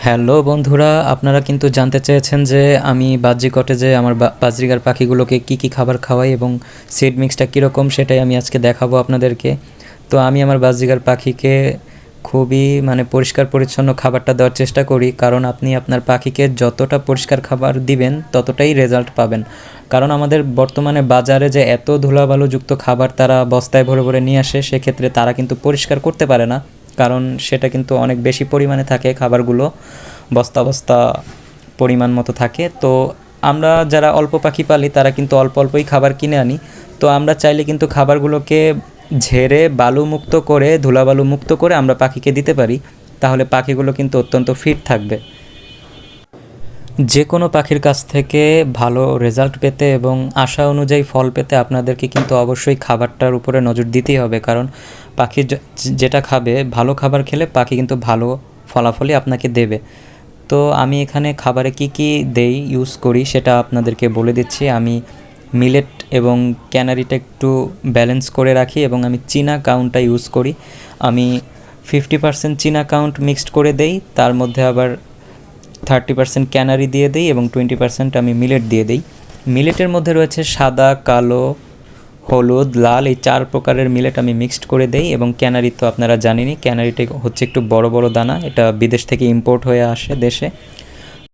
Hello বন্ধুরা, আপনারা কিন্তু জানতে চেয়েছেন যে আমি বাহ্যিক কটেজে আমার বাজরিগার পাখিগুলোকে কি কি খাবার খাওয়াই এবং সিড মিক্সটা কীরকম সেটাই আমি আজকে দেখাবো আপনাদেরকে। তো আমি আমার বাজরিগার পাখিকে খুবই পরিষ্কার পরিচ্ছন্ন খাবারটা দেওয়ার চেষ্টা করি, কারণ আপনি আপনার পাখিকে যতটা পরিষ্কার খাবার দিবেন ততটাই রেজাল্ট পাবেন। কারণ আমাদের বর্তমানে বাজারে যে এত ধুলাবালুযুক্ত খাবার তারা বস্তায় ভরে ভরে নিয়ে আসে, সেক্ষেত্রে তারা কিন্তু পরিষ্কার করতে পারে না, কারণ সেটা কিন্তু অনেক বেশি পরিমাণে থাকে, খাবারগুলো বস্তা বস্তা পরিমাণ মতো থাকে। তো আমরা যারা অল্প পাখি পালি তারা কিন্তু অল্প অল্পই খাবার কিনে আনি। তো আমরা চাইলে কিন্তু খাবারগুলোকে ঝেড়ে বালু মুক্ত করে, ধুলাবালু মুক্ত করে আমরা পাখিকে দিতে পারি, তাহলে পাখিগুলো কিন্তু অত্যন্ত ফিট থাকবে। যে কোনো পাখির কাছ থেকে ভালো রেজাল্ট পেতে এবং আশা অনুযায়ী ফল পেতে আপনাদেরকে কিন্তু অবশ্যই খাবারটার উপরে নজর দিতেই হবে, কারণ পাখি যেটা খাবে, ভালো খাবার খেলে পাখি কিন্তু ভালো ফলাফলই আপনাকে দেবে। তো আমি এখানে খাবারে কি কি ইউজ করি সেটা আপনাদেরকে বলে দিচ্ছি। আমি মিলেট এবং ক্যানারিটা একটু ব্যালেন্স করে রাখি এবং আমি চীনা কাউন্টটা ইউজ করি। আমি 50% চীনা কাউন্ট মিক্সড করে দেই, তার মধ্যে আবার 30% ক্যানারি দিয়ে দিই এবং 20% আমি মিলেট দিয়ে দিই। মিলেটের মধ্যে রয়েছে সাদা, কালো, হলুদ, লাল, এই 4 প্রকারের মিলেট আমি মিক্সড করে দেই। এবং ক্যানারি তো আপনারা জানেনই, ক্যানারিটা হচ্ছে একটু বড় বড় দানা, এটা বিদেশ থেকে ইম্পোর্ট হয়ে আসে দেশে।